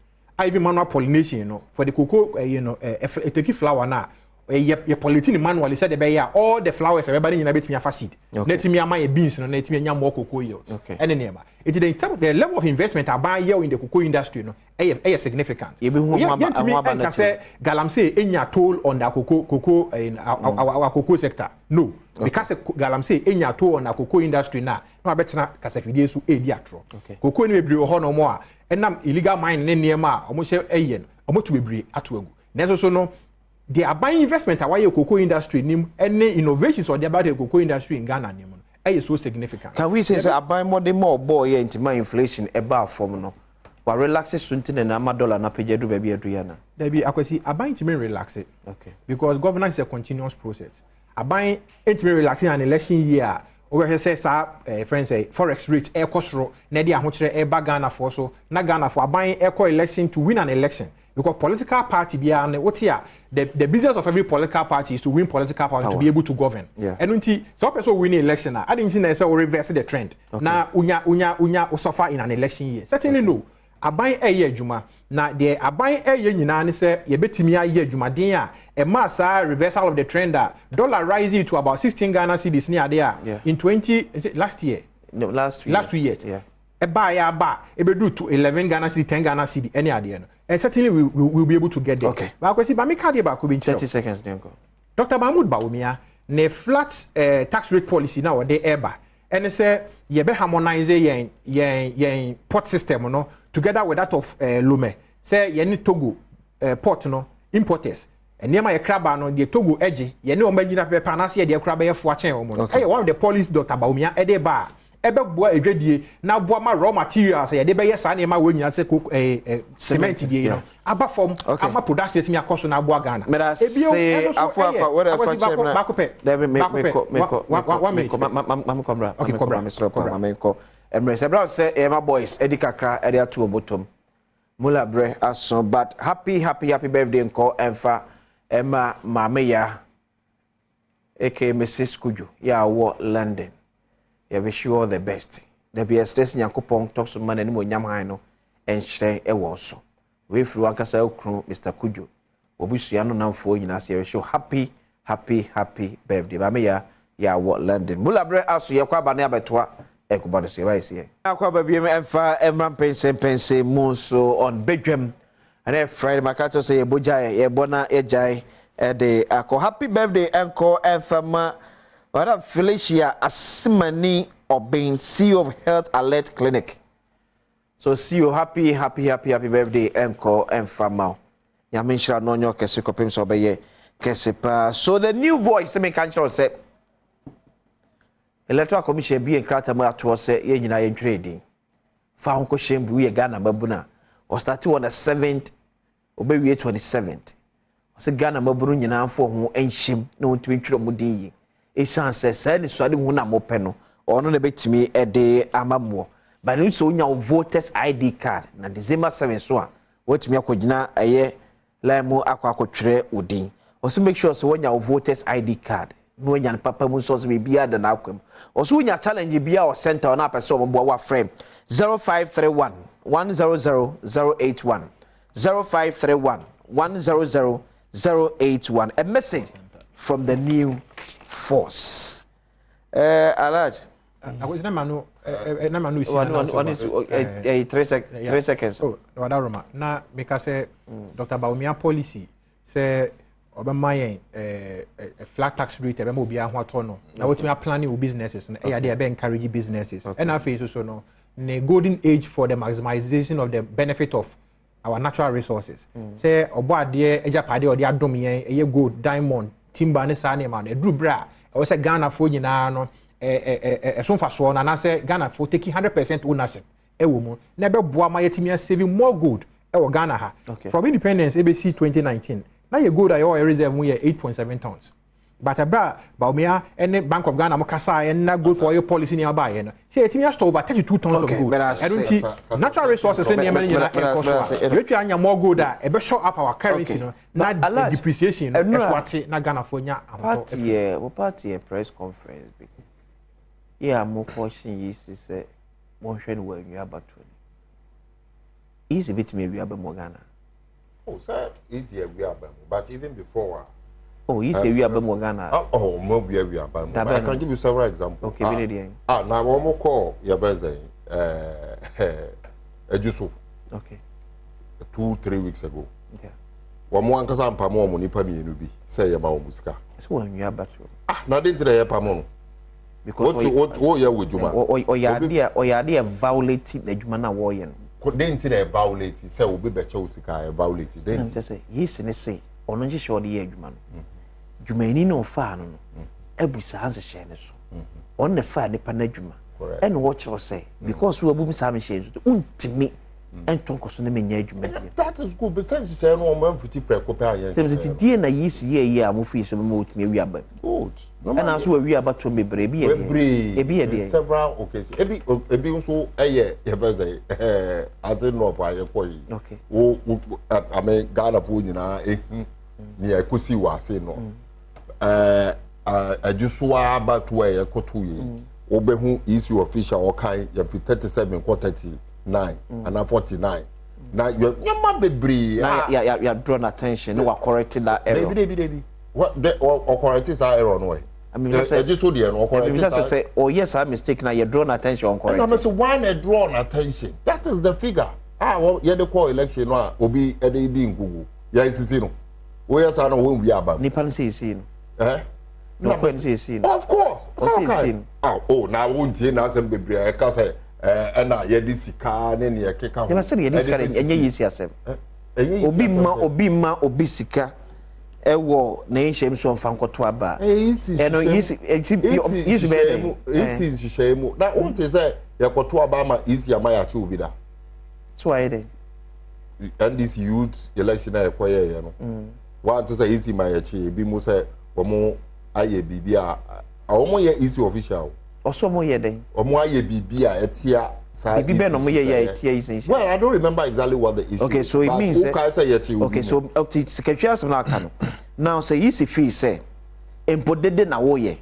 S3: Even manual pollination you know for the cocoa you know a take flower na ye pollinating manually said the ya all the flowers everybody nyina betimi afa seed. Na timi ama ye beans no na timi nya more cocoa yields. Ene nema. It is the level of investment aban here in the cocoa industry no significant.
S1: Ye be hu
S3: ma say galamsey enya toll on the cocoa in our cocoa sector. No. Because galamsey enya toll on the cocoa industry na no abetena kasafidie so edi atro. Cocoa ni bebre ho no mo a enam illegal mine ne nema omo hye eyen omo to bebre ato agu. Nenso so no the aban investment away cocoa industry nim any innovations or the about the cocoa industry in Ghana nim is so significant.
S1: Can we say aban more boy intima inflation eba form no wa relax suntin na ama dollar na page do baby aduana.
S3: There be akwasi aban intima relax it.
S1: Okay.
S3: Because governance is a continuous process. Aban intima relaxing an election year over say friends say forex rate e kosro na dia ahokere e ba Ghana for so na Ghana for aban e ko election to win an election. Because political party what here the business of every political party is to win political power to be able to govern. And until so person win an election I didn't see say reverse the trend. Now unya suffer in an election year. Certainly no. Aban eye adwuma na the aban eye nyina ne say ye betimi aye adwumaden a mass reversal of the trend dollar rising to about 16 Ghana cedis near there in 20 last year.
S1: No, last 2 years.
S3: Yeah. E do to 11 Ghana cedi 10 Ghana cedi any idea. And certainly we will be able to get there.
S1: Okay.
S3: But because me card back
S1: 30 seconds then go.
S3: Dr. Mahmoud Bawumia ne flat tax rate policy now they eba. And say ye be harmonize yen port system no together with that of Lome. Say ye need Togo port no importers. And near my crab no the Togo edge ye no omagina pe panase de crab ye fo achen omo. Hey one of the police Dr. Bawumia e dey ba ebe boa edwadie na boa ma raw materials ye dey be yes na ma we nyina se cement die you know aba form ama production timi akoso na boa Ghana
S1: ebio afọ what if Emre say Emma boys edi kakra edi atu obotom mula bre aso but happy birthday nko emfa Emma mameya aka Mrs. Kujo ya wo London. You wish you all the best. The best stress Yakupong talks to man anymore Yamhino and Shrey Ewoso. We flew Ankasa crew, Mr. Kujo. Obusiano now for you now say show happy birthday. Bamia ya what London. Mulabre asu yakwa bana betwa ekubano se why see. Akwa babiem emfa Badwam Mpensenpensenmu so on Badwam and Friday Makato say boja ye bona ejai de ako happy birthday enko emfama Madam Felicia Asimani Obin, CEO of Health Alert Clinic. So CEO, happy birthday, Enko and Famau. Yaminsha no nyo kese kopim so beye kese pa. So the new voice me kan sure say Electoral Commission be enkrata mo ato say ye nyina ye trading. Fa honko shembu ye Ghana babuna. Or start on the 7th obewie 27th ɔsɛ Ghana maburu nyinaa fo ho enhyem na ontumi twere mo din yi esan sɛ sɛ ne suade ho na mo pɛ no ɔno na betumi ɛde amammo ba ne so nya voters ID card na December 7 so a wotumi akɔgyina ɛyɛ line mu akɔtwere odin ɔsɛ make sure so wonya voters ID card no nya ne papa mu so so bia da na akwam ɔsɛ wonya challenge bia o center na apɛ sɛ ɔmo wa frame 0531 100081 0531 100081 a message from the new force Alaj
S3: na manu isi na
S1: 3 seconds
S3: oh wadaroma na make say Dr. Bawumia policy say obama yen flat tax rate ebe mo bia ho ato no na wotimi planning businesses na e dey encourage businesses and afei so no the golden age for the maximization of the benefit of our natural resources say obo ade ejapade ode adom yen eye gold diamond timber ne sa ne ma no eduru bra e say Ghana fo nyina no so mfaso na say Ghana for taking 100% ownership e wo mu na be boa ma yetimi saving more gold e wo Ghana ha from independence ABC 2019 na ye gold ayo reserve mu ye 8.7 tons but abra Bawumia any Bank of Ghana mo kasa and na gold for your policy near buy no say etimi store over 32 tons of gold I don't see natural resources in Yemen na cost we twa anya more gold e be show up our currency no na depreciation no eswate na Ghana for nya
S1: party press conference bi yeah mo caution is say mo hwe no wa nwa abatoni easy bit me wi abam Ghana
S2: oh sir easy we abam but even before
S1: oh, you say we are Ghana.
S2: Oh, maybe we are. I can give you several examples.
S1: Okay,
S2: now one more call. Your best Ejuso.
S1: Okay.
S2: 2-3 weeks ago.
S1: Yeah.
S2: One more because I'm pamo money pa me be say about musica.
S1: So when you are back.
S2: Now didn't they pamo? Because what you with Juma?
S1: Or your idea violating the Jumana warrior.
S2: Didn't they violate? Say will be better usika violate. Then
S1: just say he's in a say. Or not just sure the Jumano. Jumani no fa no every sanse share so on the fa ne panadwuma and what you say because we abum sam share so untimi entonko so ne menya adwuma
S2: that is good but since you say no man futi prekopa yen
S1: say it die na yisi ye amofi so mo utimi wi aba
S2: good
S1: and as we aba to bebre ebi e
S2: several occasions ebi nso eye ye be as in no for ayekoyi
S1: okay
S2: I mean Ghana for nyina ni ekosi wase no ajuswa about where yakotu ye obehu issue official okai ya 37 ko 39 and 49 na you bebre
S1: ya drawn attention no correcting that error
S2: baby what or correcting that error no
S1: I mean
S2: ajuso de no correcting
S1: that say oh yes I mistake now you drawn attention on correcting
S2: and I say why not drawn attention that is the figure you dey call election no obi e dey di ngugu ya isisi no we yes I know when we about
S1: nipan say see
S2: no
S1: when say see
S2: of course
S1: okay
S2: na won tie na asem bebre e ka say na ye di sika ne ne ye keka ho
S1: na say ye di sika enye yisi asem obi ma obi sika ewo na enhyem so mfa nkoto aba
S2: yisi shishemu na won te say ye koto aba ma isi ama ya che obi da
S1: so why dey
S2: and this youth election na ekoye ye no one to say isi ma ya che bi mu say omo aye bibia omo ye isi official
S1: also mo ye den
S2: omo aye bibia etia sa
S1: bibi no mo ye etia isi
S2: well I don't remember exactly what the issue
S1: okay so it means
S2: okay
S1: so secretary asem na aka no now say isi fee say empodede na wo ye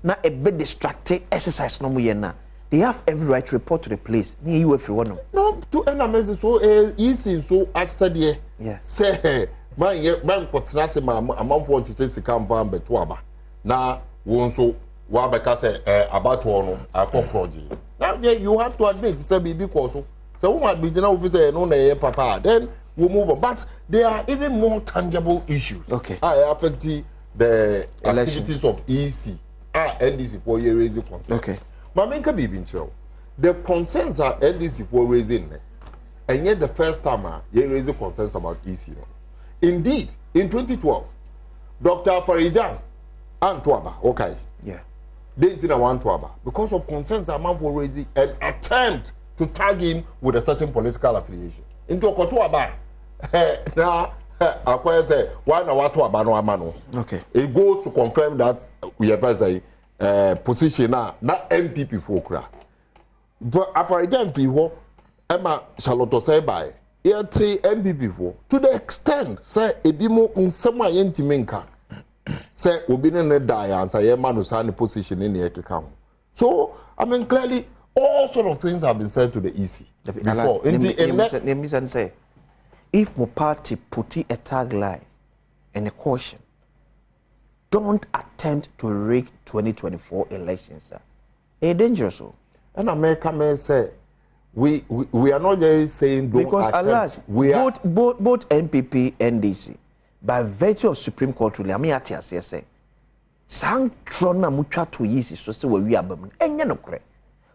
S1: na a bit distracted exercise no mo ye na they have every right to report to the police ni you everyone
S2: no to end message so isi so after there say man kwotena se ma amamfo ncheche sika mpa beto aba na won so wa beka say abato no akokroje now you have to admit say bibi koso so woman be na officer no na papa then we move on but there are even more tangible issues affecting the activities of EC NDC for you raising concern but make a bibi nchero the concerns are NDC for raising and yet the first time you raising concerns about EC no. Indeed, in 2012, Dr. Farijan Antwaba, okay.
S1: Yeah.
S2: They didn't want Antwaba because of concerns among for raising an attempt to tag him with a certain political affiliation. Into Kotwaba. Now, Akwa say why na wato abano amano.
S1: Okay.
S2: It goes to confirm that we have say position na MPP for kra. But after again people Emma Charlotte say by yet MPP for to the extent say ebi mo nsema yentimenka say obi ne die and say man no say position in the ekeka. So I mean clearly all sort of things have been said to the EC before.
S1: Let me say, if my party put a tagline and a caution, don't attempt to rig 2024 elections, sir. It's dangerous.
S2: And America may say, we are not just saying don't
S1: because
S2: attempt.
S1: Both NPP and NDC, by virtue of Supreme Court ruling, I mean, at say, sang trona mucha to easy so say we are bum. No correct.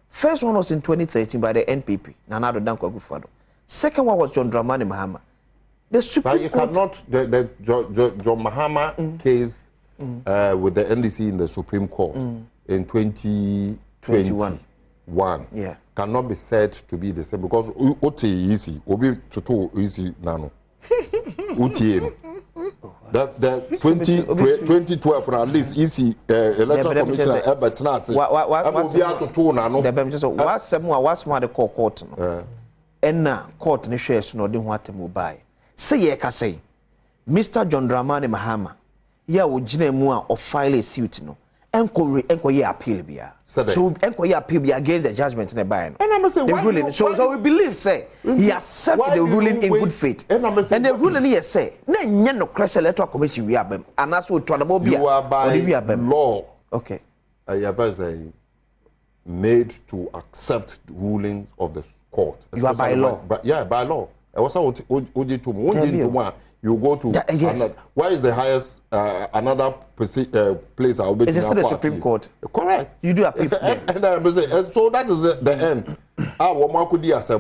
S1: First one was in 2013 by the NPP, Nana Adom Kwagufado. Second one was John Dramani Mahama. The Supreme
S2: but you
S1: Court
S2: cannot the John Mahama case with the NDC in the Supreme Court in 2021
S1: yeah.
S2: cannot be said to be the same because Ote easy, Obi to easy nano. Uti that 2012 at least easy electoral commissioner Herbert Nasi.
S1: The bem just what's more the court no. And now court ni shares no de ho atemu bai. Say ye ka say Mr. John Dramani Mahama ya wo gina mu a of file a suit no. Enko ye appeal bia. So enko ye appeal bia against the judgment in the bai no.
S2: And I'm saying
S1: the ruling. So we believe say he accepted the ruling in good faith. And the ruling he say na nya no crash electoral commission we abem. And that's what to bia.
S2: You are by law.
S1: Okay.
S2: I have made to accept rulings of the court.
S1: You are by law.
S2: But yeah, by law. I was you go to
S1: yes.
S2: Where is the highest another place I'll be?
S1: Is it still the Supreme Court?
S2: Correct.
S1: You do appeal.
S2: And so that is the end. What could you say?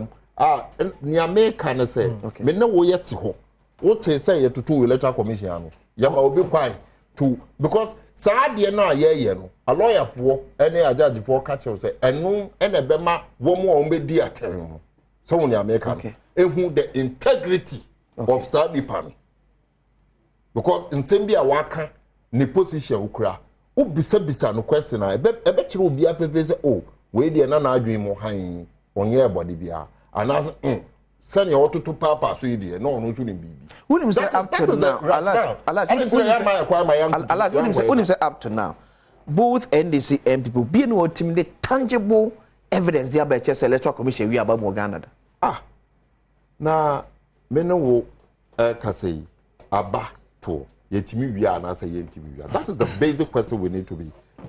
S2: Niame can say. Me no wo yet ho. What say you to two electoral commission? You will be quiet to because Sadia na ye no. A lawyer for any a judge for catch say and no and a bema one more be dear term. So when you make who the integrity of Sabi Pan. Because in Sambia waka ni position ukra. O bisa no question I bet you will be up say oh we dey na adwin mo han onye body bia and as send your auto to papa so you dey no so ni bibi.
S1: Wouldn't say up to now. Wouldn't say up to now. Both NDC and people being what team the tangible evidence there by chess electoral commission we about Ghana.
S2: Na me no wo kasei aba to yetimi wi ana say yentimi wi. That is the basic question we need to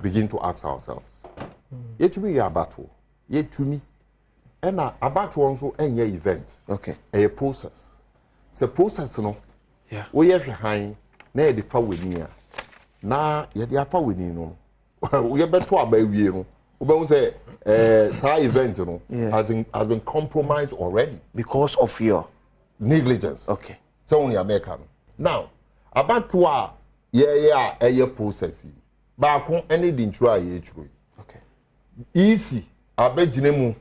S2: begin to ask ourselves. Yetimi wi aba to yetumi ena aba to nso enye event.
S1: Okay.
S2: A process. The process no.
S1: Yeah.
S2: We have high na e de fa weni a na ye de afa weni no. We beto aba wi no. We say sa event no has been compromised already
S1: because of your
S2: negligence.
S1: Okay.
S2: So only American. Now, about to a process. Back on any dintra ye true.
S1: Okay.
S2: Easy. Abejinemu.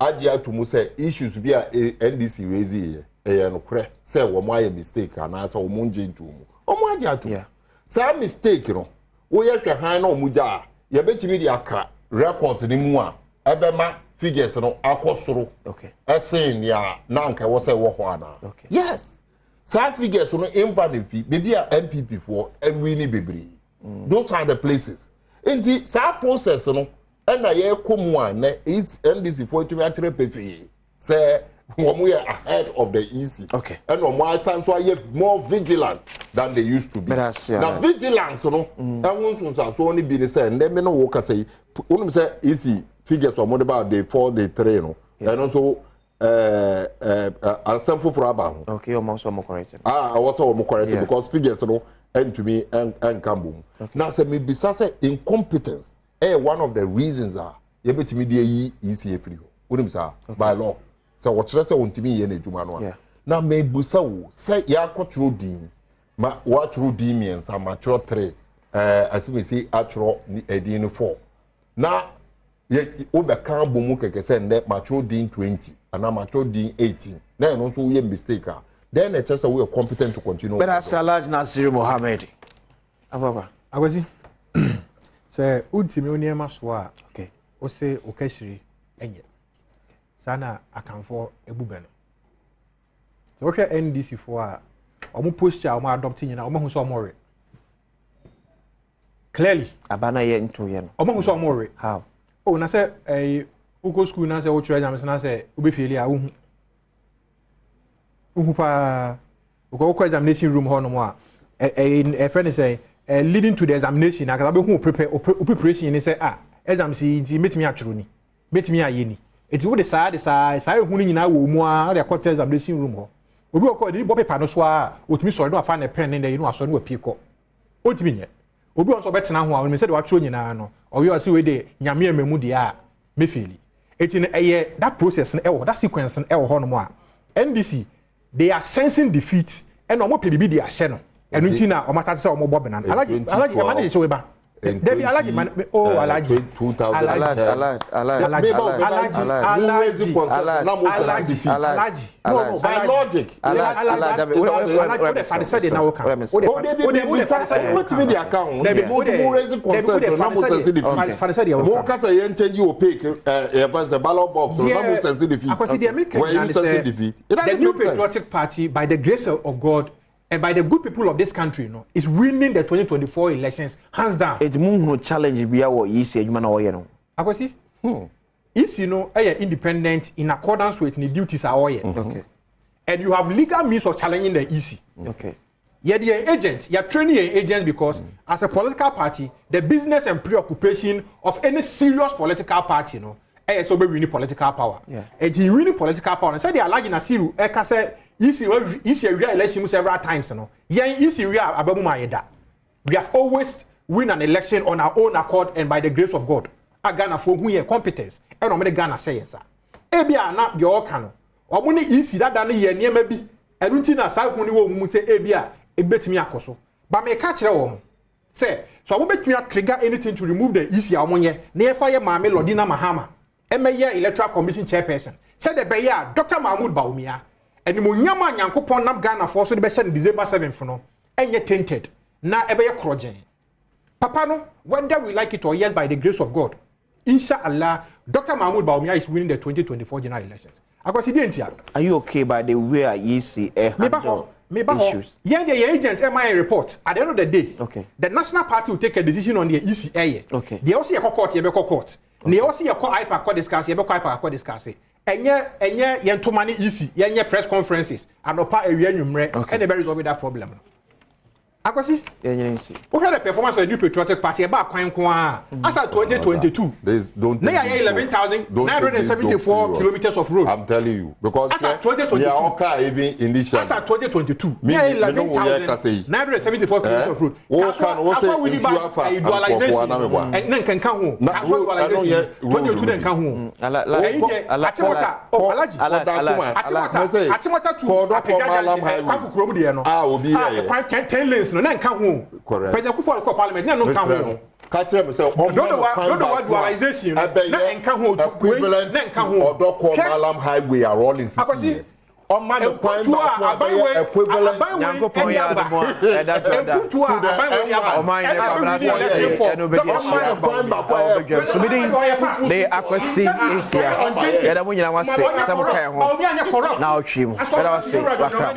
S2: Ajia to say issues be a NDC raise here. No cre. Say why a mistake and answer omunje to mu. Omuaja to. Yeah. Say mistake no. We have to hand on muja. You bet me the akra records ni mu a. Ebema figures no akosoro. Okay. Esen ya nanka wo say wo ho ana.
S1: Okay.
S2: Yes. Some figures no invalid fee maybe a MPP for and we ni bebre. Those are the places. Enti sa process no and na ye komu an is NDC for to actually pay. Say we are ahead of the EC.
S1: Okay.
S2: And on my time so are more vigilant than they used to be. Now vigilance no and once so only be say and then me no work say when say EC figures or more about the 4 day 3 no and also sample for about
S1: okay almost more correct
S2: I was more correct because figures no and to me and kambo now say me bisa say incompetence one of the reasons are you bet me dey EC free ho say by law so what say on to me ye na ejuma no now me bisa wo say ya kotro din ma what ro din me and some matro 3 as we say atro edin 4 na yet obeka bomu keke say nde matro din 20 and matro din 18 na no so ye mistake then it's just we are competent to continue.
S1: But as Alhaji Nasir Mohammed. Ababa.
S3: Agwazi. Say ultimi oniema so a.
S1: Okay.
S3: O say okashiri enye. Sana akanfo ebube no. So we hwe NDC for a omo posture omo adopt nyina omo hu so omo re. Clearly
S1: Abana ye into ye no.
S3: Omo hu so omo re.
S1: How?
S3: Oh na say uko school na say wo try nyame na say obefieli a uhu pa uko examination room ho no mo a a friend say leading to the examination na ka be hu preparation ni say exam si nti metimi atworo ni metimi aye ni eti wo de saa hu ni nyina wo mu a de court examination room ho obi o ko di bo paper no so a otimi sori no afa na pen ni no aso no apie ko otimi nye obi on so betena ho a me say de watworo nyina no owi o se we de nyame amemu de a mefeli eti no that process no that sequence no ho no mo a NDC they are sensing defeat and omo pedibi de ahye no enu nti na omo tata say omo bob na Alhaji manage say we ba Debbie Alhaji Alhaji
S2: 2010 Alhaji no by logic
S3: Alhaji said na wo kan
S2: what me the account the most raising concern na mo sense defeat mo ka say yen change opaque the ballot box so na mo sense defeat when you sense defeat
S3: the new patriotic party by the grace of God and by the good people of this country, is winning the 2024 elections hands down.
S1: It's more challenge be our easy adwuma na wo ye no.
S3: Akwasi? Is independent in accordance with the duties are all. Okay. And you have legal means of challenging the EC.
S1: Okay.
S3: You're the agent, you're training your agents because as a political party, the business and preoccupation of any serious political party, so we need political power.
S1: Yeah.
S3: And you winning political power. And say they are like in a Siru, say easy election several times, easy we have always win an election on our own accord and by the grace of God. A Ghana for who your competence. And I'm Ghana saying, sir. Ebia not your cano. Or money easy that than ye near maybe. And until South Muni will say Ebia, a bet me a coso. But may catch a woman. Say, so I won't bet me a trigger anything to remove the easy ammonia near fire Mammy Lodina Mahama. MA Electoral Commission Chairperson. Said the Bayer, Dr. Mahmoud Baumia. And the Munyama Yankopon Nam Ghana for so the best December 7th for no. And yet tainted. Na Ebaya Krojen. Papa no, whether we like it or yes, by the grace of God. Inshallah, Dr. Mahmoud Baumia is winning the 2024 general elections.
S1: Are you okay by the way you see issues?
S3: Yeah, the agent MIA report at the end of the day.
S1: Okay.
S3: The national party will take a decision on the ECA.
S1: Okay.
S3: They also have court, you have court. They also have IPA discuss, you have IPA discuss. And too many easy, press conferences, and opa and they resolve that problem. Akwasi? What are the performance of the new patriotic party about Kwankwa? As at 2022, they are 11,974 kilometers of road.
S2: I'm telling you, because
S3: as at 2022,
S2: even in this
S3: as at 2022, they are 11,974 kilometers of road. That's why we need dualization. And then can come home. That's why dualization. 22 then come home. No, then come home.
S2: Correct.
S3: President Kufuor Parliament, no come home.
S2: Catch them say, don't
S3: know what dualization. Then come home. Then come home.
S2: Or don't call Malam Highway are all in CC. On my equivalent.
S1: They akwasi isia. Yada mu nyina wase sam kan ho. Na otwim. Yada wase baka.